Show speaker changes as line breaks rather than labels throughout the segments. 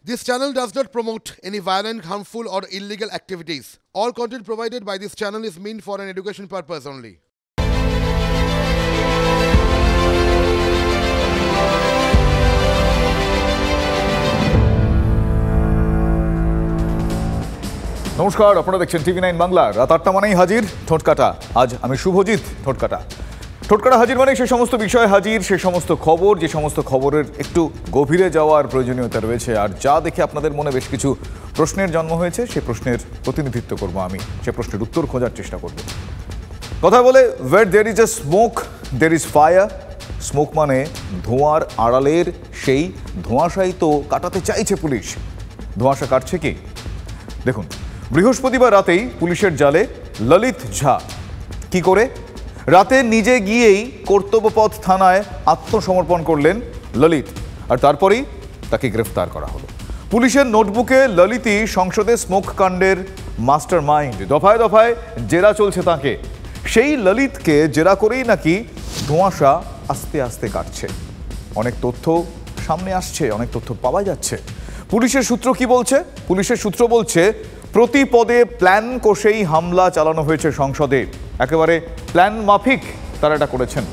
This channel does not promote any violent, harmful, or illegal activities. All content provided by this channel is meant for an education purpose only.
নমস্কার, আপনারা দেখছেন টিভি9 বাংলা। রাত ৮টা মানেই হাজির ঠোঁটকাটা। আজ আমি শুভজিৎ। ঠোঁটকাটা হাজির মানে সে সমস্ত বিষয় হাজির, সে সমস্ত খবর, যে সমস্ত খবরের একটু গভীরে যাওয়ার প্রয়োজনীয়তা রয়েছে, আর যা দেখে আপনাদের মনে বেশ কিছু প্রশ্নের জন্ম হয়েছে, সেই প্রশ্নের প্রতিনিধিত্ব করব আমি, সে প্রশ্নের উত্তর খোঁজার চেষ্টা করব। কথা বলে, where there is a smoke there is fire. Smoke মানে ধোঁয়ার আড়ালের সেই ধোঁয়াশাই তো কাটাতে চাইছে পুলিশ। ধোঁয়াশা কাটছে কি দেখুন। বৃহস্পতিবার রাতেই পুলিশের জালে ললিত ঝা। কি করে? রাতে নিজে গিয়েই কর্তব্যপথ থানায় আত্মসমর্পণ করলেন ললিত, আর তারপরেই তাকে গ্রেফতার করা হলো। পুলিশের নোটবুকে ললিতই সংসদে স্মোক কাণ্ডের মাস্টার মাইন্ড। দফায় দফায় জেরা চলছে তাকে। সেই ললিতকে জেরা করেই নাকি ধোঁয়াশা আস্তে আস্তে কাটছে। অনেক তথ্য সামনে আসছে, অনেক তথ্য পাওয়া যাচ্ছে। পুলিশের সূত্র কি বলছে? পুলিশের সূত্র বলছে, প্রতি পদে প্ল্যান কষেই হামলা চালানো হয়েছে সংসদে। একেবারে প্ল্যান মাফিক তারা এটা করেছেন।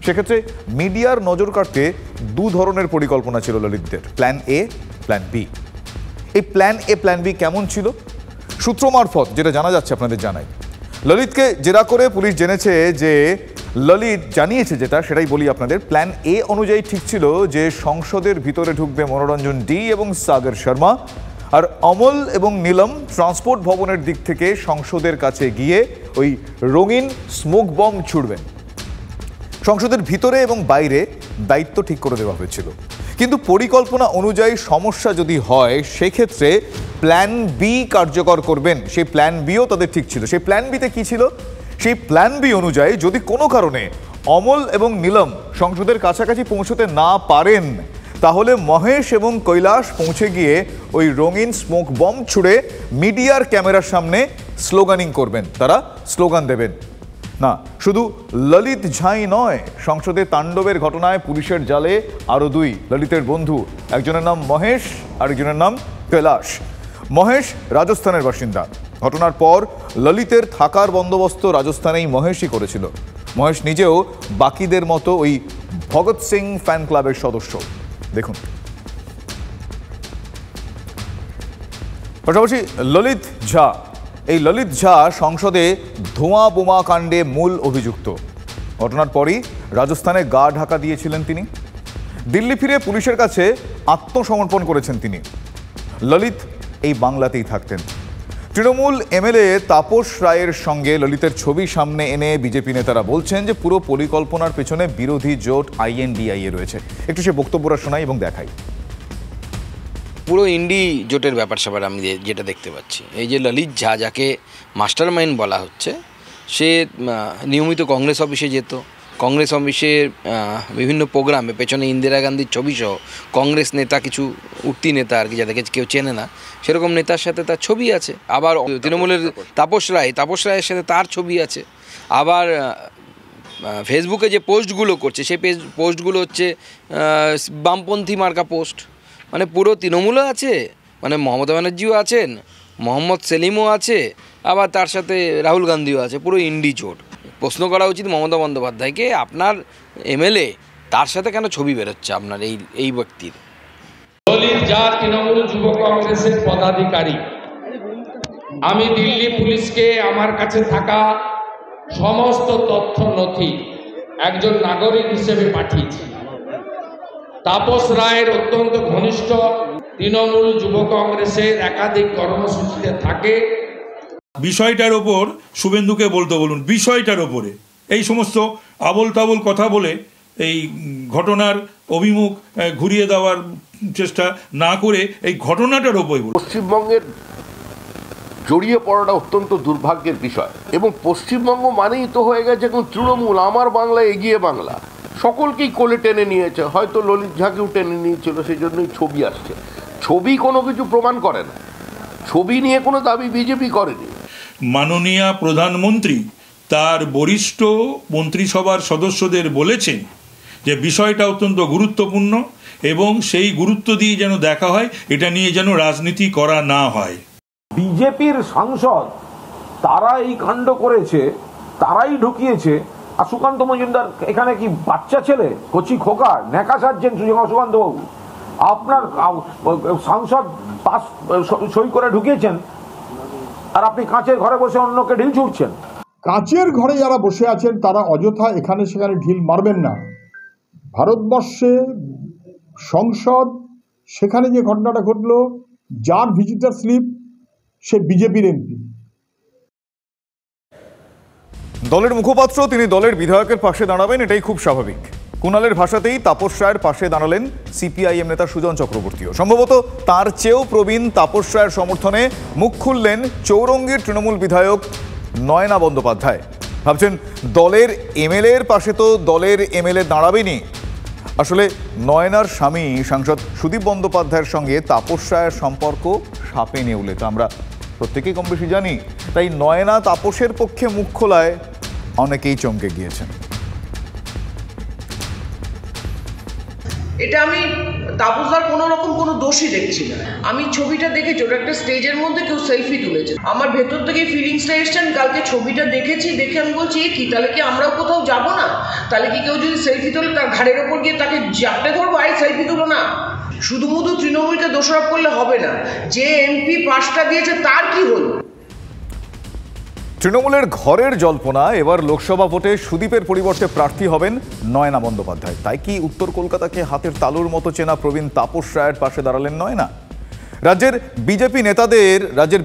সেক্ষেত্রে মিডিয়ার নজর কাটতে দু ধরনের পরিকল্পনা ছিল ললিতদের, প্ল্যান এ, প্ল্যান বি। এই প্ল্যান এ, প্ল্যান বি কেমন ছিল? সূত্র মারফত যেটা জানা যাচ্ছে আপনাদের জানাই। ললিতকে জেরা করে পুলিশ জেনেছে যে, ললিত জানিয়েছে যেটা, সেটাই বলি আপনাদের। প্ল্যান এ অনুযায়ী ঠিক ছিল যে সংসদের ভিতরে ঢুকবে মনোরঞ্জন ডি এবং সাগর শর্মা, আর অমল এবং নীলম ট্রান্সপোর্ট ভবনের দিক থেকে সংসদের কাছে গিয়ে ওই রঙিন স্মোক বম ছুড়বেন। সংসদের ভিতরে এবং বাইরে দায়িত্ব ঠিক করে দেওয়া হয়েছিল। কিন্তু পরিকল্পনা অনুযায়ী সমস্যা যদি হয়, সেক্ষেত্রে প্ল্যান বি কার্যকর করবেন। সেই প্ল্যান বিও তাদের ঠিক ছিল। সেই প্ল্যান বিতে কি ছিল? সেই প্ল্যান বি অনুযায়ী যদি কোনো কারণে অমল এবং নীলম সংসদের কাছাকাছি পৌঁছতে না পারেন, তাহলে মহেশ এবং কৈলাস পৌঁছে গিয়ে ওই রঙিন স্মোক বম ছুড়ে মিডিয়ার ক্যামেরার সামনে স্লোগানিং করবেন। তারা স্লোগান দেবেন। না, শুধু ললিত ঝাই নয়, সংসদে তাণ্ডবের ঘটনায় পুলিশের জালে আরও দুই ললিতের বন্ধু। একজনের নাম মহেশ, আরেকজনের নাম কৈলাস। মহেশ রাজস্থানের বাসিন্দা। ঘটনার পর ললিতের থাকার বন্দোবস্ত রাজস্থানেই মহেশই করেছিল। মহেশ নিজেও বাকিদের মতো ওই ভগৎ সিং ফ্যান ক্লাবের সদস্য। দেখুন। পাশাপাশি ললিত ঝা, এই ললিত ঝা সংসদে ধোঁয়া বোমা কাণ্ডে মূল অভিযুক্ত। ঘটনার পরই রাজস্থানে গা ঢাকা দিয়েছিলেন তিনি। দিল্লি ফিরে পুলিশের কাছে আত্মসমর্পণ করেছেন তিনি। ললিত এই বাংলাতেই থাকতেন। তৃণমূল এমএলএ তাপস রায়ের সঙ্গে ললিতের ছবি সামনে এনে বিজেপি নেতারা বলছেন যে পুরো পরিকল্পনার পেছনে বিরোধী জোট আইএনডিআইএ রয়েছে। একটু সে বক্তব্যটা শোনাই এবং দেখাই।
পুরো ইন্ডি জোটের ব্যাপার স্যাপার আমি যেটা দেখতে পাচ্ছি, এই যে ললিত ঝা, যাকে মাস্টার মাইন্ড বলা হচ্ছে, সে নিয়মিত কংগ্রেস অফিসে যেত। কংগ্রেস অফিসের বিভিন্ন প্রোগ্রামে পেছনে ইন্দিরা গান্ধীর ছবিসহ কংগ্রেস নেতা, কিছু উঠতি নেতা আর কি, যাদেরকে কেউ চেনে না, সেরকম নেতার সাথে তার ছবি আছে। আবার তৃণমূলের তাপস রায়ের সাথে তার ছবি আছে। আবার ফেসবুকে যে পোস্টগুলো করছে, সেই পোস্টগুলো হচ্ছে বামপন্থী মার্কা পোস্ট। মানে পুরো তৃণমূলও আছে, মানে মমতা ব্যানার্জিও আছেন, মোহাম্মদ সেলিমও আছে, আবার তার সাথে রাহুল গান্ধীও আছে। পুরো ইন্ডি জোট। প্রশ্ন করা উচিত মমতা বন্দ্যোপাধ্যায়কে, আপনার এমএলএ, তার সাথে কেন ছবি বেরোচ্ছে আপনার এই ব্যক্তির?
ললিত ঝা তৃণমূল যুব কংগ্রেসের পদাধিকারী। আমি দিল্লি পুলিশকে আমার কাছে থাকা সমস্ত তথ্য নথি একজন নাগরিক হিসেবে পাঠিয়েছি। তাপস রায়ের অত্যন্ত ঘনিষ্ঠ, তৃণমূল যুব কংগ্রেসের একাধিক কর্মসূচিতে থাকে।
বিষয়টার ওপর শুভেন্দুকে বলতে বলুন, বিষয়টার ওপরে এই সমস্ত আবল তাবল কথা বলে এই ঘটনার অভিমুখ ঘুরিয়ে দেওয়ার চেষ্টা না করে এই ঘটনাটার ওপরে বলুন।
পশ্চিমবঙ্গের জড়িয়ে পড়াটা অত্যন্ত দুর্ভাগ্যের বিষয়, এবং পশ্চিমবঙ্গ মানেই তো হয়ে গেছে এখন তৃণমূল, আমার বাংলা, এগিয়ে বাংলা, সকলকেই কোলে টেনে নিয়েছে। হয়তো ললিত ঝাকেও টেনে নিয়েছিল, সেই জন্যই ছবি আসছে। ছবি কোনো কিছু প্রমাণ করে না, ছবি নিয়ে কোনো দাবি বিজেপি করেনি।
মাননীয় প্রধানমন্ত্রী তার বরিষ্ঠ মন্ত্রিসভার সদস্যদের বলেছেন যে বিষয়টা অত্যন্ত গুরুত্বপূর্ণ এবং সেই গুরুত্ব দিয়ে যেন দেখা হয়, এটা নিয়ে যেন রাজনীতি করা না হয়।
বিজেপির সাংসদ তারা এই কাণ্ড করেছে, তারাই ঢুকিয়েছে। আর সুকান্ত মজুমদার এখানে কি বাচ্চা ছেলে, কচি খোকা, ন্যাকা সাজছেন সুকান্ত বাবু? আপনার সাংসদ পাস সই করে ঢুকিয়েছেন আর আপনি কাঁচের ঘরে বসে অন্যকে ঢিল ছুটছেন।
কাঁচের ঘরে যারা বসে আছেন তারা অযথা এখানে সেখানে ঢিল মারবেন না। ভারতবর্ষে সংসদ, সেখানে যে ঘটনাটা ঘটলো, যার ভিজিটার স্লিপ সে বিজেপির এমপি।
দলের মুখপাত্র, তিনি দলের বিধায়কের পাশে দাঁড়াবেন, এটাই খুব স্বাভাবিক। কুণালের ভাষাতেই তাপস রায়ের পাশে দাঁড়ালেন সিপিআইএম নেতা সুজন চক্রবর্তীও। সম্ভবত তার চেয়েও প্রবীণ তাপস রায়ের সমর্থনে মুখ খুললেন চৌরঙ্গীর তৃণমূল বিধায়ক নয়না বন্দ্যোপাধ্যায়। ভাবছেন দলের এমএলএর পাশে তো দলের এমএলএ দাঁড়াবেনি। আসলে নয়নার স্বামী সাংসদ সুদীপ বন্দ্যোপাধ্যায়ের সঙ্গে তাপস রায়ের সম্পর্ক সাপে নেউলে, তা আমরা প্রত্যেকেই কম বেশি জানি। তাই নয়না তাপসের পক্ষে মুখ খোলায় অনেকেই চমকে গিয়েছেন।
এটা আমি তাপসদার কোনো রকম কোনো দোষই দেখছি না। আমি ছবিটা দেখেছি, ওটা একটা স্টেজের মধ্যে কেউ সেলফি তুলেছে, আমার ভেতর থেকে ফিলিংসটা এসছেন। কালকে ছবিটা দেখেছি, দেখে আমি বলছি এ কি, তাহলে কি আমরাও কোথাও যাব না? তাহলে কি কেউ যদি সেলফি তোলে তার ঘাড়ের ওপর গিয়ে তাকে জাপটে ধরবো, আই সেলফি তুলো না? শুধুমুধু তৃণমূলকে দোষারোপ করলে হবে না। যে এমপি পাশটা দিয়েছে তার কি হলো?
তৃণমূলের ঘরের জল্পনা, এবার লোকসভা ভোটে সুদীপের পরিবর্তে প্রার্থী হবেন নয়না বন্দ্যোপাধ্যায়। তাই কি উত্তর কলকাতাকে হাতের তালুর মতো চেনা প্রবীণ তাপস রায়ের পাশে দাঁড়ালেন নয়না? রাজ্যের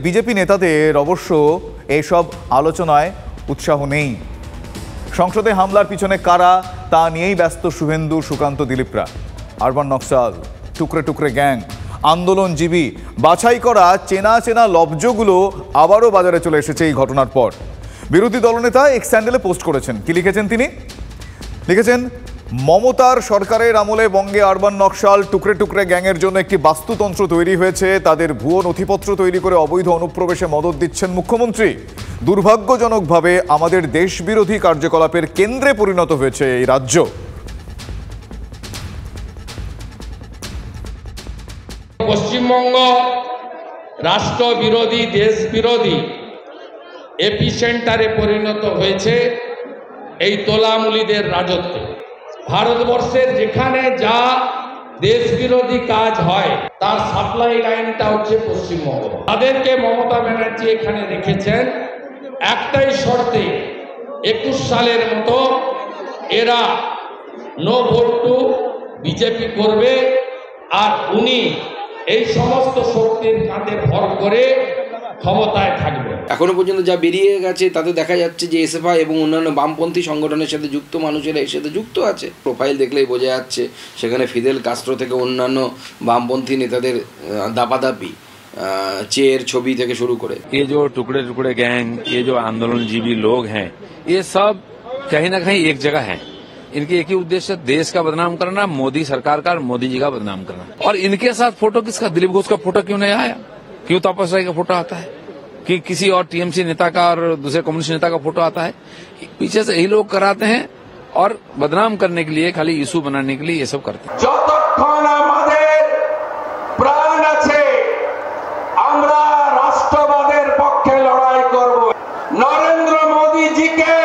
বিজেপি নেতাদের অবশ্য এসব আলোচনায় উৎসাহ নেই। সংসদে হামলার পিছনে কারা, তা নিয়েই ব্যস্ত শুভেন্দু, সুকান্ত, দিলীপরা। আরবান নকশাল, টুকরে টুকরে গ্যাং, আন্দোলনজীবী, বাছাই করা চেনা চেনা লব্জগুলো আবারও বাজারে চলে এসেছে এই ঘটনার পর। বিরোধী দলনেতা এক্স হ্যান্ডেলে পোস্ট করেছেন। কি লিখেছেন তিনি? লিখেছেন, মমতার সরকারের আমলে বঙ্গে আরবান নকশাল, টুকরে টুকরে গ্যাংয়ের জন্য একটি বাস্তুতন্ত্র তৈরি হয়েছে। তাদের ভুয়ো নথিপত্র তৈরি করে অবৈধ অনুপ্রবেশে মদত দিচ্ছেন মুখ্যমন্ত্রী। দুর্ভাগ্যজনকভাবে আমাদের দেশবিরোধী কার্যকলাপের কেন্দ্রে পরিণত হয়েছে এই রাজ্য।
পশ্চিমবঙ্গ রাষ্ট্রবিরোধী, দেশবিরোধী এপিসেন্টারে পরিণত হয়েছে এই তোলামুলিদের রাজত্বে। ভারতবর্ষের যেখানে যা দেশবিরোধী কাজ হয় তার সাপ্লাই লাইনটা হচ্ছে পশ্চিমবঙ্গ। তাদেরকে মমতা ব্যানার্জি এখানে রেখেছেন একটাই শর্তে, 21 সালের মতো এরা নো ভোট টু বিজেপি করবে, আর উনি এই সমস্ত শক্তির কাঁধে ভর করে ক্ষমতায় থাকবে।
এখনো পর্যন্ত যা বেরিয়ে গেছে তাতে দেখা যাচ্ছে যে এসএফআই এবং অন্যান্য বামপন্থী সংগঠনের সাথে যুক্ত মানুষেরা এর সাথে যুক্ত আছে। প্রোফাইল দেখলেই বোঝা যাচ্ছে সেখানে ফিদেল কাস্ট্রো থেকে অন্যান্য বামপন্থী নেতাদের দাপাদাপি, চেয়ের ছবি থেকে শুরু করে।
ये जो टुकड़े टुकड़े गैंग, ये जो आंदोलनजीवी लोग हैं, ये सब कहीं ना कहीं एक जगह हैं। इनके एक ही उद्देश्य देश का बदनाम करना, मोदी सरकार का और मोदी जी का बदनाम करना। और इनके साथ फोटो किसका? दिलीप घोष का फोटो क्यों नहीं आया? क्यों तापस राय का फोटो आता है? कि किसी और टीएमसी नेता का और दूसरे कम्युनिस्ट नेता का फोटो आता है? पीछे से यही लोग कराते हैं और बदनाम करने के लिए, खाली इशू बनाने के लिए ये सब करते हैं।
যতক্ষণ আমাদের প্রাণ আছে আমরা রাষ্ট্রবাদের পক্ষে লড়াই করব। নরেন্দ্র মোদী জিকে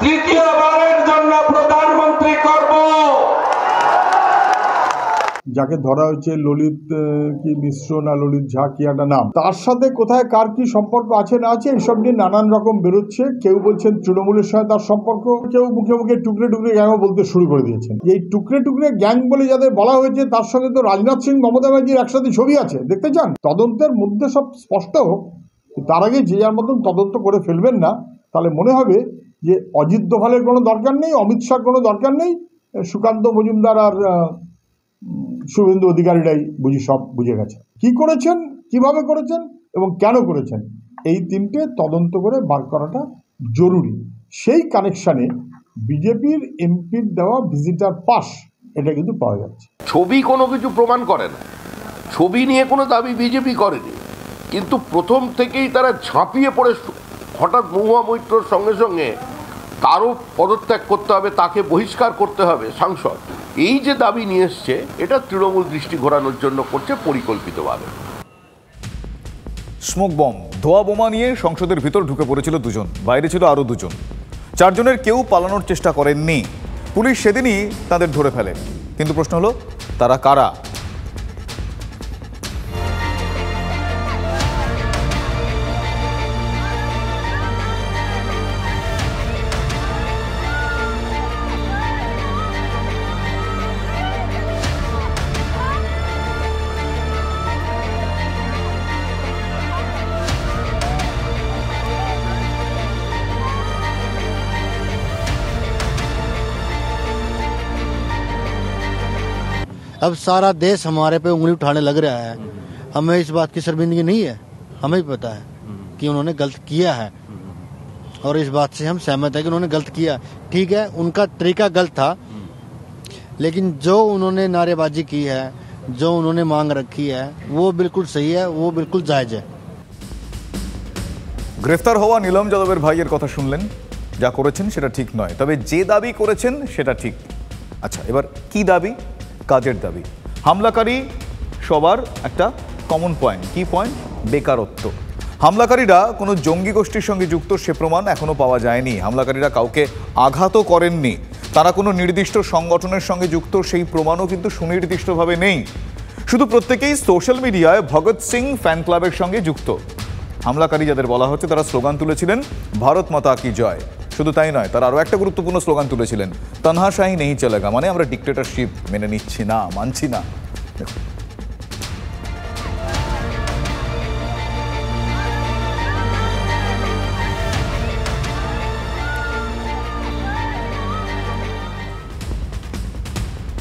তৃতীয়বারের জন্য প্রধানমন্ত্রী করব।
যাকে ধরা হয়েছে ললিত কি মিশ্র না ললিত ঝা কি একটা নাম, তার সাথে কোথায় কার কি সম্পর্ক আছে না আছে এইসব নিয়ে নানান রকম বেরোচ্ছে। কেউ বলছেন তৃণমূলের সঙ্গে তার সম্পর্ক, কেউ মুখে মুখে টুকরে টুকরে গ্যাংও বলতে শুরু করে দিয়েছেন। এই টুকরে টুকরে গ্যাং বলে যাদের বলা হয়েছে তার সঙ্গে তো রাজনাথ সিং, মমতা ব্যানার্জির একসাথে ছবি আছে, দেখতে চান? তদন্তের মধ্যে সব স্পষ্ট হোক, তার আগে যে যার মতন তদন্ত করে ফেলবেন না, তাহলে মনে হবে যে অজিত দোভালের কোনো দরকার নেই, অমিত শাহর কোনো দরকার নেই, সুকান্ত মজুমদার আর শুভেন্দু অধিকারীরাই বুঝি সব বুঝে গেছে কি করেছেন, কিভাবে করেছেন এবং কেন করেছেন। এই তিনটে তদন্ত করে বার করাটা জরুরি। সেই কানেকশানে বিজেপির এমপির দেওয়া ভিজিটার পাস এটা কিন্তু পাওয়া যাচ্ছে।
ছবি কোনো কিছু প্রমাণ করে না, ছবি নিয়ে কোনো দাবি বিজেপি করেনি, কিন্তু প্রথম থেকেই তারা ঝাঁপিয়ে পড়ে হঠাৎ মহুয়া মৈত্রর সঙ্গে সঙ্গে তারও পদত্যাগ করতে হবে, তাকে বহিষ্কার করতে হবে সাংসদ। এই যে দাবি নিয়ে এসছে, এটা তৃণমূল দৃষ্টি ঘোরানোর জন্য করছে পরিকল্পিতভাবে।
স্মোক বম, ধোয়া বোমা নিয়ে সংসদের ভিতর ঢুকে পড়েছিল দুজন, বাইরে ছিল আরও দুজন। চারজনের কেউ পালানোর চেষ্টা করেননি। পুলিশ সেদিনই তাদের ধরে ফেলে। কিন্তু প্রশ্ন হলো, তারা কারা?
अब सारा देश हमारे पे उंगली उठाने लग रहा है। हमें इस बात की शर्मिंदगी नहीं है, हमें भी पता है कि उन्होंने गलत किया है और इस बात से हम सहमत है कि उन्होंने गलत किया। ठीक है, उनका तरीका गलत था, लेकिन जो उन्होंने नारेबाजी की है, जो उन्होंने मांग रखी है, वो बिल्कुल सही है, वो बिल्कुल जायज है।
গ্রেফতার হওয়া নীলম যাদবের ভাইয়ের কথা শুনলেন। যা করেছেন সেটা ঠিক নয়, তবে যে দাবি করেছেন সেটা ঠিক। আচ্ছা, এবার কি দাবি? কাজের দাবি। হামলাকারী সবার একটা কমন পয়েন্ট। কি পয়েন্ট? বেকারত্ব। হামলাকারীরা কোনো জঙ্গি গোষ্ঠীর সঙ্গে যুক্ত সে প্রমাণ এখনও পাওয়া যায়নি। হামলাকারীরা কাউকে আঘাতও করেননি, তারা কোনো নির্দিষ্ট সংগঠনের সঙ্গে যুক্ত সেই প্রমাণও কিন্তু সুনির্দিষ্টভাবে নেই। শুধু প্রত্যেকেই সোশ্যাল মিডিয়ায় ভগৎ সিং ফ্যান ক্লাবের সঙ্গে যুক্ত। হামলাকারী যাদের বলা হচ্ছে, তারা স্লোগান তুলেছিলেন ভারত মাতা কি জয়। শুধু তাই নয়, তারা আরও একটা গুরুত্বপূর্ণ স্লোগান তুলেছিলেন, তনহাশাহি নেই চলেগা, মানে আমরা ডিক্টেটরশিপ মেনে নিচ্ছি না, মানছি না।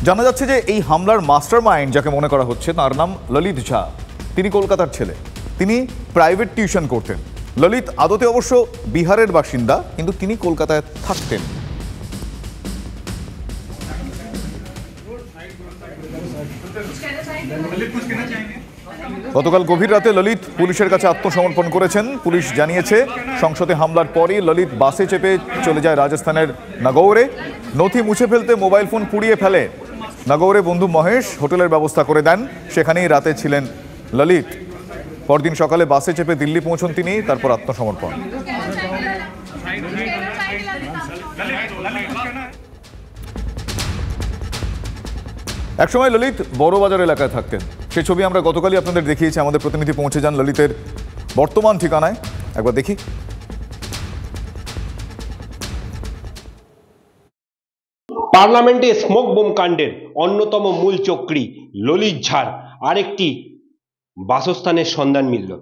জানা যাচ্ছে যে এই হামলার মাস্টারমাইন্ড যাকে মনে করা হচ্ছে, তার নাম ললিত ঝা। তিনি কলকাতার ছেলে, তিনি প্রাইভেট টিউশন করতেন। ললিত আদতে অবশ্য বিহারের বাসিন্দা, কিন্তু তিনি কলকাতায় থাকতেন। গতকাল গভীর রাতে ললিত পুলিশের কাছে আত্মসমর্পণ করেছেন। পুলিশ জানিয়েছে, সংসদে হামলার পরই ললিত বাসে চেপে চলে যায় রাজস্থানের নাগৌরে। নথি মুছে ফেলতে মোবাইল ফোন পুড়িয়ে ফেলে। নাগৌরে বন্ধু মহেশ হোটেলের ব্যবস্থা করে দেন, সেখানেই রাতে ছিলেন ললিত। পরদিন সকালে বাসে চেপে দিল্লি পৌঁছন তিনি, তারপর আত্মসমর্পণ। একসময় ললিত বড়বাজার এলাকায় থাকতেন। সে ছবি আমরা গতকালই আপনাদের দেখিয়েছি। আমাদের প্রতিনিধি পৌঁছে যান ললিতের বর্তমান ঠিকানায়, একবার দেখি।
পার্লামেন্টে স্মোক বোম কাণ্ডের অন্যতম মূল চক্রী ললিত ঝার আরেকটি বাসস্থানের সন্ধান মিলল,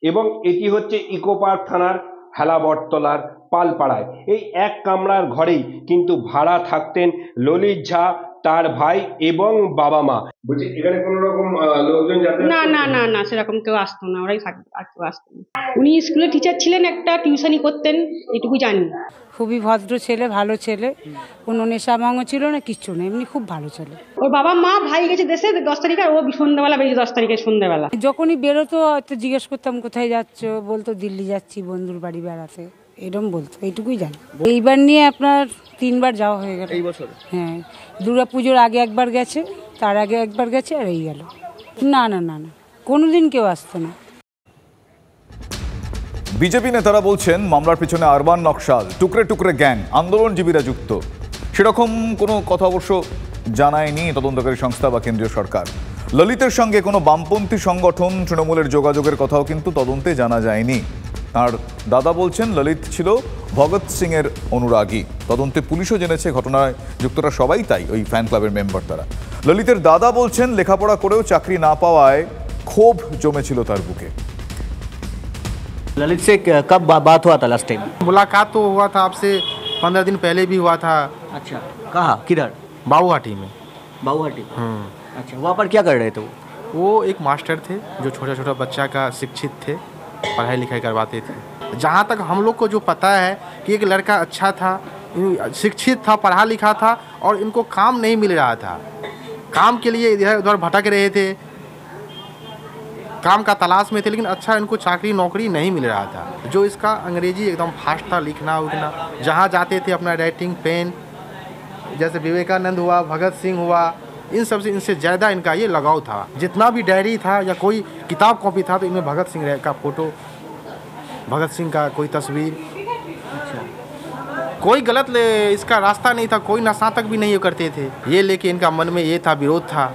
এবং এটি হচ্ছে ইকো পার্ক থানার হেলাবরতলার পালপাড়ায়। এই এক কামরার ঘরেই কিন্তু ভাড়া থাকতেন ললিত ঝা, তার ভাই এবং বাবা মা। বলছি, এখানে কোনো রকম লোকজন যাতায়াত?
না না না না, সেরকম কেউ আসতো না, ওরাই থাকতো, আর কেউ আসতো না। উনি স্কুলে টিচার ছিলেন, একটা টিউশনই করতেন, এটুকু জানি।
খুবই ভদ্র ছেলে, ভালো ছেলে, কোনো নেশা ভাঙ ছিল না, কিচ্ছু না, এমনি খুব ভালো ছেলে।
ওর বাবা মা ভাই গেছে দেশে 10 তারিখে, আর ও সন্ধ্যাবেলা বেরিয়েছে 10 তারিখে সন্ধ্যাবেলা।
যখনই বেরোতো হয়তো জিজ্ঞেস করতাম কোথায় যাচ্ছ, বলতো দিল্লি যাচ্ছি বন্ধুর বাড়ি বেড়াতে, এরকম বলতো, এইটুকুই জানি। এইবার নিয়ে আপনার 3 বার যাওয়া হয়ে গেল এই বছর। হ্যাঁ, দুর্গা পুজোর আগে একবার গেছে, তার আগে একবার গেছে, আর এই গেল। না না না না, কোনোদিন কেউ আসতো না।
বিজেপি নেতারা বলছেন, মামলার পিছনে আরবান নকশাল, টুকরে টুকরে গ্যাং, আন্দোলনজীবীরা যুক্ত। সেরকম কোনো কথা অবশ্য জানায়নি তদন্তকারী সংস্থা বা কেন্দ্রীয় সরকার। ললিতের সঙ্গে কোনো বামপন্থী সংগঠন, তৃণমূলের যোগাযোগের কথাও কিন্তু তদন্তে জানা যায়নি। তার দাদা বলছেন, ললিত ছিল ভগৎ সিংয়ের অনুরাগী। তদন্তে পুলিশও জেনেছে ঘটনায় যুক্তরা সবাই তাই ওই ফ্যান ক্লাবের মেম্বার তারা। ললিতের দাদা বলছেন, লেখাপড়া করেও চাকরি না পাওয়ায় ক্ষোভ জমেছিল তার বুকে।
ललित से कब बात हुआ था लास्ट टाइम?
मुलाकात तो हुआ था आपसे 15 दिन पहले भी हुआ था।
अच्छा, कहाँ, किधर?
बाबूहाटी में।
बाबूहाटी? अच्छा, वहाँ पर क्या कर रहे थे
वो एक मास्टर थे जो छोटा छोटा बच्चा का शिक्षित थे, पढ़ाई लिखाई करवाते थे। जहाँ तक हम लोग को जो पता है कि एक लड़का अच्छा था, शिक्षित था, पढ़ा लिखा था, और इनको काम नहीं मिल रहा था। काम के लिए इधर उधर भटक रहे थे, काम का तलाश में थे, लेकिन अच्छा इनको चाकरी नौकरी नहीं मिल रहा था। जो इसका अंग्रेजी एकदम फास्ट था, लिखना उठना, जहाँ जाते थे अपना राइटिंग पेन, जैसे विवेकानंद हुआ, भगत सिंह हुआ, इन सब से इनसे ज़्यादा इनका ये लगाव था। जितना भी डायरी था या कोई किताब कॉपी था तो इनमें भगत सिंह का फ़ोटो, भगत सिंह का कोई तस्वीर। कोई गलत इसका रास्ता नहीं था, कोई नशा तक भी नहीं करते थे। ये लेके इनका मन में ये था, विरोध था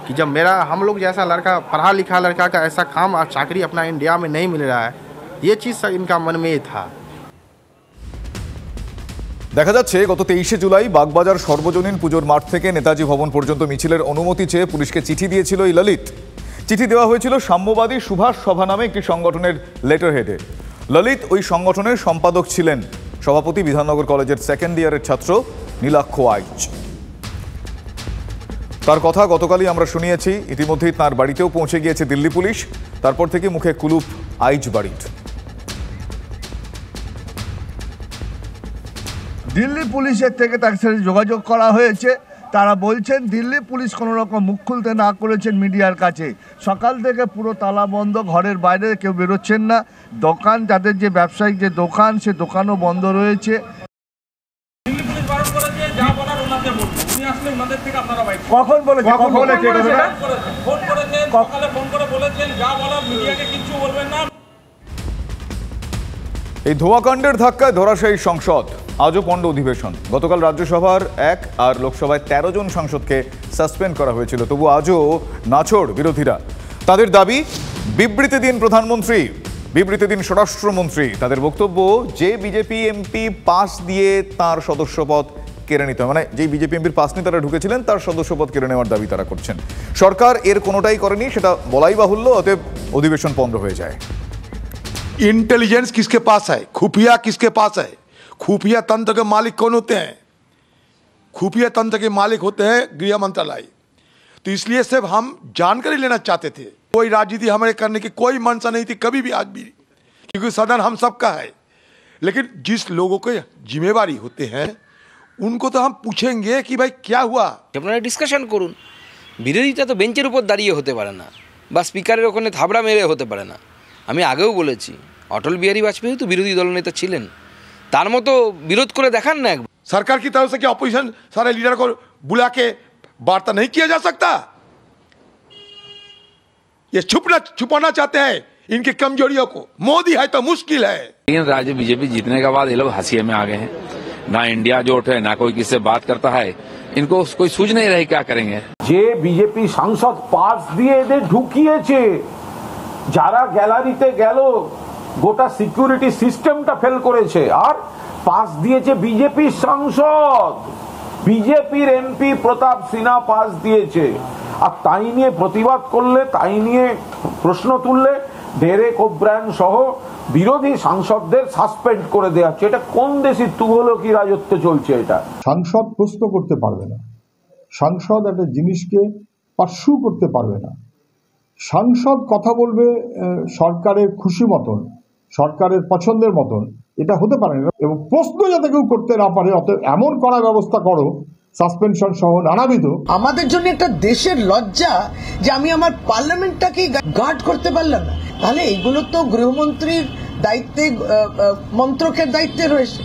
कि जब हम लोग जैसा लड़का, पढ़ा लिखा लड़का का ऐसा काम और चाकरी अपना इंडिया में नहीं मिल रहा है, ये चीज़ इनका मन में था।
দেখা যাচ্ছে গত 23শে জুলাই বাগবাজার সর্বজনীন পুজোর মাঠ থেকে নেতাজি ভবন পর্যন্ত মিছিলের অনুমতি চেয়ে পুলিশকে চিঠি দিয়েছিল এই ললিত। চিঠি দেওয়া হয়েছিল সাম্যবাদী সুভাষ সভা নামে একটি সংগঠনের লেটার হেডে। ললিত ওই সংগঠনের সম্পাদক ছিলেন, সভাপতি বিধাননগর কলেজের সেকেন্ড ইয়ারের ছাত্র নীলাক্ষ আইচ। তার কথা গতকালই আমরা শুনিয়েছি। ইতিমধ্যেই তার বাড়িতেও পৌঁছে গিয়েছে দিল্লি পুলিশ। তারপর থেকে মুখে কুলুপ আইচ বাড়ির।
দিল্লি পুলিশের থেকে তার সাথে যোগাযোগ করা হয়েছে। তারা বলছেন দিল্লি পুলিশ কোনো রকম মুখ খুলতে না করেছেন মিডিয়ার কাছে। সকাল থেকে পুরো তালা বন্ধ, ঘরের বাইরে কেউ বেরোচ্ছেন না। দোকান, তাদের যে ব্যবসায়িক যে দোকান, সে দোকানও বন্ধ রয়েছে। কখন বলেছে?
এই ধোঁয়াকাণ্ডের ধাক্কায় ধরাশায়ী সংসদ, আজও পণ্ড অধিবেশন। গতকাল রাজ্যসভার 1 আর লোকসভায় 13 জন সাংসদকে সাসপেন্ড করা হয়েছিল, তবু আজও নাছোড় বিরোধীরা। তাদের দাবি বিবৃতি দিন প্রধানমন্ত্রী, বিবৃতি দিন স্বরাষ্ট্রমন্ত্রী। তাদের বক্তব্য যে বিজেপি এমপি পাস দিয়ে তার সদস্যপদ কেড়ে নিতে, মানে যেই বিজেপি এমপির পাস নিয়ে তারা ঢুকেছিলেন তার সদস্যপদ কেড়ে নেওয়ার দাবি তারা করছেন। সরকার এর কোনোটাই করেনি, সেটা বলাই বাহুল্য। অতএব অধিবেশন বন্ধ হয়ে যায়।
इंटेलिजेंस किसके पास है? खुफिया किसके पास है? खुफिया तंत्र के मालिक कौन होते हैं? खुफिया तंत्र के मालिक होते हैं गृह मंत्रालय। तो इसलिए सिर्फ हम जानकारी लेना चाहते थे। कोई राजनीति हमारे करने की कोई मंशा नहीं थी कभी भी, आज भी, क्योंकि सदन हम सबका है। लेकिन जिस लोगों के जिम्मेवारी होते हैं उनको तो हम पूछेंगे कि भाई क्या हुआ।
আপনারা ডিসকাশন করুন। বিরোধিতা তো বেঞ্চের উপর দাঁড়িয়ে হতে পারে না, বা স্পিকারের ওখানে থাবড়া মেরে হতে পারে না। আমি আগেও বলেছি, অটল বিহারী বাজপেয়ী তো বিরোধী দলনেতা ছিলেন, তার মতো বিরোধ করে দেখান না একবার।
सरकार की तरफ से क्या अपोजिशन सारे लीडर को बुला के वार्ता नहीं किया जा सकता? ये छुपाना चाहते हैं इनकी कमजोरियों को। मोदी है तो मुश्किल है।
लेकिन राज्य बीजेपी जीतने के बाद ये लोग हंसिए में आ गए हैं। ना इंडिया जोट है, ना कोई किससे बात करता है। इनको कोई सूझ नहीं रही क्या करेंगे।
যে বিজেপি সাংসদ পাস দিয়ে এদের ঢুকিয়েছে, যারা গ্যালারিতে গেল গোটা সিকিউরিটি সিস্টেমটা ফেল করেছে, আর পাস দিয়েছে বিজেপি সাংসদ, বিজেপির এমপি প্রতাপ সিনহা পাস দিয়েছে। আর তাই নিয়ে প্রতিবাদ করলে, তাই নিয়ে প্রশ্ন তুললে ডেরেক ওব্রায়ান সহ বিরোধী সাংসদদের সাসপেন্ড করে দেওয়া হচ্ছে। এটা কোন দেশি তুগলকি রাজত্ব চলছে? এটা
সাংসদ প্রশ্ন করতে পারবে না, সাংসদ একটা জিনিসকে পার্সু করতে পারবে না। সাংসদ কথা বলবে সরকারের খুশি মতন, সরকারের পছন্দের মতন, এটা হতে পারে না। এবং প্রশ্ন যাতে কেউ করতে না পারে, অত এমন করা ব্যবস্থা করো, সাসপেনশন সহ নানাবিধ।
আমাদের জন্য একটা দেশের লজ্জা যে আমি আমার পার্লামেন্টটাকে গার্ড করতে পারলাম না। তাহলে এগুলো তো গৃহমন্ত্রীর দায়িত্বে, মন্ত্রকের দায়িত্বে রয়েছে,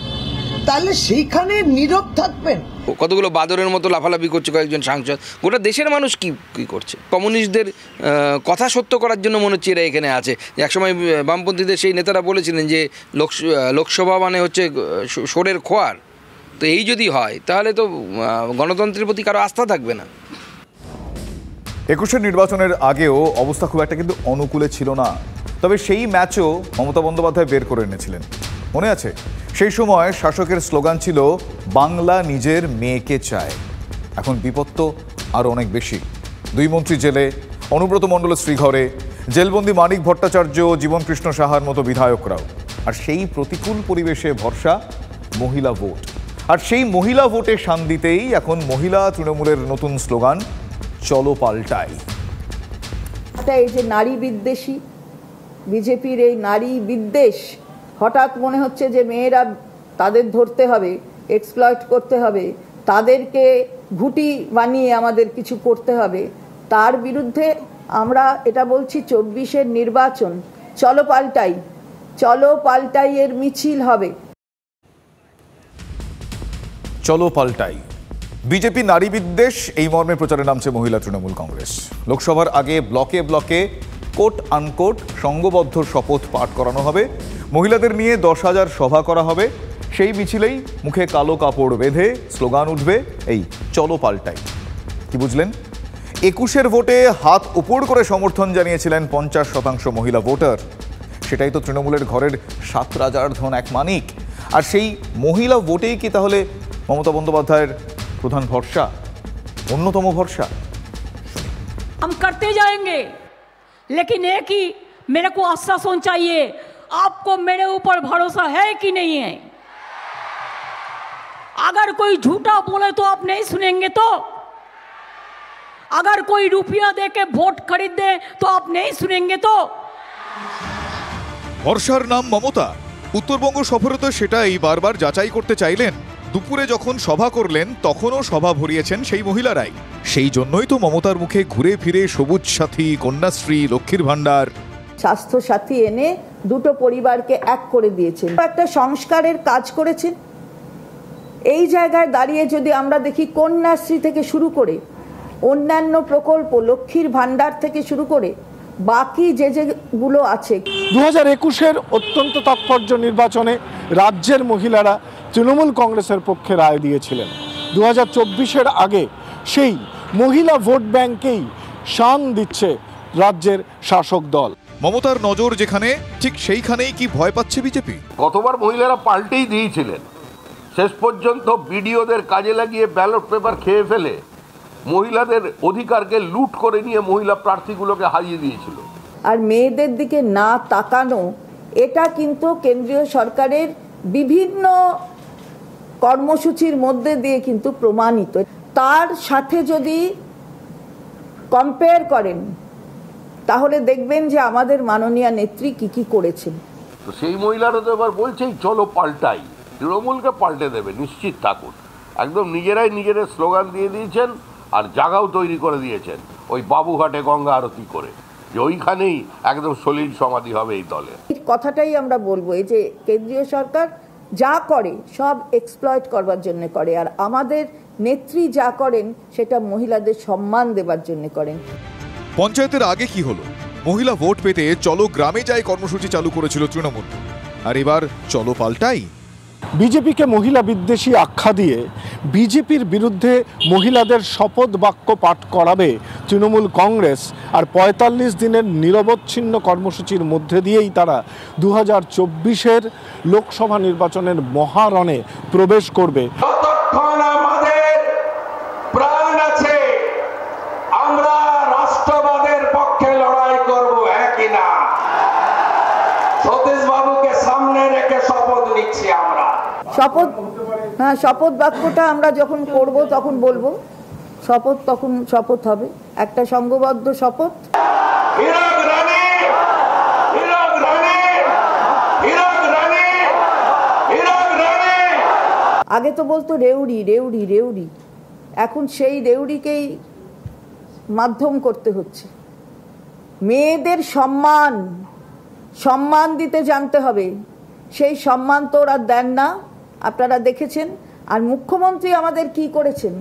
তাহলে সেইখানে নীরব থাকবেন।
কতগুলো বাদরের মতো লাফালাফি করছে কয়েকজন সাংসদ। গোটা দেশের মানুষ কি করছে? কমিউনিস্টদের কথা সত্য করার জন্য মনে হচ্ছে এরা এখানে আছে। একসময় বামপন্থীদের সেই নেতারা বলেছিলেন যে লোকসভা মানে হচ্ছে সোরের খোয়ার। তো এই যদি হয় তাহলে তো গণতন্ত্রের প্রতি কারো আস্থা থাকবে না।
21-এর নির্বাচনের আগেও অবস্থা খুব একটা কিন্তু অনুকূলে ছিল না। তবে সেই ম্যাচও মমতা বন্দ্যোপাধ্যায় বের করে এনেছিলেন, মনে আছে? সেই সময় শাসকের স্লোগান ছিল বাংলা নিজের মেয়েকে চায়। এখন বিপত্ত আরও অনেক বেশি। 2 মন্ত্রী জেলে, অনুব্রত মণ্ডলের শ্রীঘরে, জেলবন্দি মানিক ভট্টাচার্য, জীবন কৃষ্ণ সাহার মতো বিধায়করাও। আর সেই প্রতিকূল পরিবেশে ভরসা মহিলা ভোট। আর সেই মহিলা ভোটে শান দিতেই এখন মহিলা তৃণমূলের নতুন স্লোগান চলো পাল্টাই।
এই যে নারী বিদ্বেষী বিজেপির এই নারী বিদ্বেষ, হঠাৎ মনে হচ্ছে যে মেয়েরা তাদের ধরতে হবে, এক্সপ্লয়েট করতে হবে, তাদেরকে ঘুঁটি বানিয়ে আমাদের কিছু করতে হবে, তার বিরুদ্ধে আমরা এটা বলছি 24-এর নির্বাচন চলো পাল্টাই এর মিছিল হবে।
চলো পাল্টাই, বিজেপি নারী বিদ্বেষ এই মর্মে প্রচারে নামছে মহিলা তৃণমূল কংগ্রেস। লোকসভার আগে ব্লকে ব্লকে কোট আনকোট সংঘবদ্ধ শপথ পাঠ করানো হবে, মহিলাদের নিয়ে 10,000 সভা করা হবে। সেই মিছিলেই মুখে কালো কাপড় বেঁধে স্লোগান উঠবে এই চলো পাল্টাই। কি বুঝলেন? 21-এর ভোটে হাত উপর করে সমর্থন জানিয়েছিলেন 50% মহিলা ভোটার। সেটাই তো তৃণমূলের ঘরের 7 রাজার ধন এক মানিক। আর সেই মহিলা ভোটেই কি তাহলে মমতা বন্দ্যোপাধ্যায়ের প্রধান ভরসা, অন্যতম ভরসা?
हम करते जाएंगे, लेकिन एक ही मेरे को आश्वासन चाहिए, आपको मेरे ऊपर भरोसा है कि नहीं है? अगर कोई झूठा बोले तो आप नहीं सुनेंगे, तो अगर कोई रुपया दे के वोट खरीद दे तो आप नहीं सुनेंगे। तो
ভরসার নাম মমতা। উত্তরবঙ্গ সফরে তো সেটাই বারবার যাচাই করতে চাইলেন। দুপুরে যখন সভা করলেন তখনও সভা ভরিয়েছেন সেই মহিলারাই। সেই জন্যই তো মমতার মুখে ঘুরে ফিরে সবুজ সাথী, কন্যাশ্রী, লক্ষ্মীর ভান্ডার,
স্বাস্থ্য সাথী এনে দুটো পরিবারকে এক করে দিয়েছেন, একটা সংস্কারের কাজ করেছেন। এই জায়গায় দাঁড়িয়ে যদি আমরা দেখি কন্যাশ্রী থেকে শুরু করে অন্যান্য প্রকল্প, লক্ষ্মীর ভান্ডার থেকে শুরু করে বাকি যেগুলো আছে,
2021-এর অত্যন্ত তাৎপর্য নির্বাচনে রাজ্যের মহিলারা তৃণমূল কংগ্রেসের পক্ষে রায় দিয়েছিলেন। 2024-এর আগে সেই মহিলা ভোট ব্যাংকেই শান দিচ্ছে রাজ্যের শাসক দল।
মমতার নজর যেখানে, ঠিক সেইখানেই কি ভয় পাচ্ছে বিজেপি?
গতবার মহিলারা পাল্টেই দিয়েছিলেন, শেষ পর্যন্ত বিডিওদের কাজে লাগিয়ে ব্যালট পেপার খেয়ে ফেলে মহিলাদের অধিকারকে লুট করে নিয়ে মহিলা প্রার্থীগুলোকে হারিয়ে দিয়েছিল।
আর মেয়েদের দিকে না তাকানো, এটা কিন্তু কেন্দ্রীয় সরকারের বিভিন্ন কর্মসূচির মধ্যে দিয়ে কিন্তু প্রমাণিত। তার সাথে যদি কম্পেয়ার করেন তাহলে দেখবেন যে আমাদের মাননীয় নেত্রী কি কি করেছেন।
তো সেই মহিলারা তো এবার বলছেই চলো পাল্টাই, তৃণমূলকে পাল্টে দেবে, নিশ্চিত থাকুন। একদম নিজেরাই নিজেদের স্লোগান দিয়ে দিয়েছেন আর জায়গাও তৈরি করে দিয়েছেন ওই বাবুঘাটে গঙ্গা আরতি করে, যে ওইখানেই একদম সলিল সমাধি হবে এই দলের।
এই কথাটাই আমরা বলবো, এই যে কেন্দ্রীয় সরকার যা করে সব এক্সপ্লয়েট করবার জন্য করে, আর আমাদের নেত্রী যা করেন সেটা মহিলাদের সম্মান দেবার জন্য করেন।
পঞ্চায়েতের আগে কি হলো? মহিলা ভোট পেতে চলো গ্রামে যাই কর্মসূচি চালু করেছিল তৃণমূল, আর এবার চলো পাল্টাই।
বিজেপিকে মহিলা বিদ্বেষী আখ্যা দিয়ে বিজেপির বিরুদ্ধে মহিলাদের শপথ বাক্য পাঠ করাবে তৃণমূল কংগ্রেস, আর 45 দিনের নিরবচ্ছিন্ন কর্মসূচির মধ্যে দিয়েই তারা 2024-এর লোকসভা নির্বাচনের মহারণে প্রবেশ করবে।
আমাদের প্রাণ আছে, আমরা রাষ্ট্রবাদের পক্ষে লড়াই করব, একই না। সতীশ বাবুকে সামনে রেখে শপথ নিচ্ছি আমরা।
শপথ, হ্যাঁ, শপথ বাক্যটা আমরা যখন করব তখন বলবো, শপথ তখন শপথ হবে, একটা সংঘবদ্ধ শপথ। আগে তো বলতো রেউড়ি রেউড়ি রেউড়ি, এখন সেই রেউড়িকেই মাধ্যম করতে হচ্ছে। মেয়েদের সম্মান দিতে জানতে হবে, সেই সম্মান তো ওরা দেন না, আপনারা দেখেছেন। আর মুখ্যমন্ত্রী আমাদের কি করেছেন?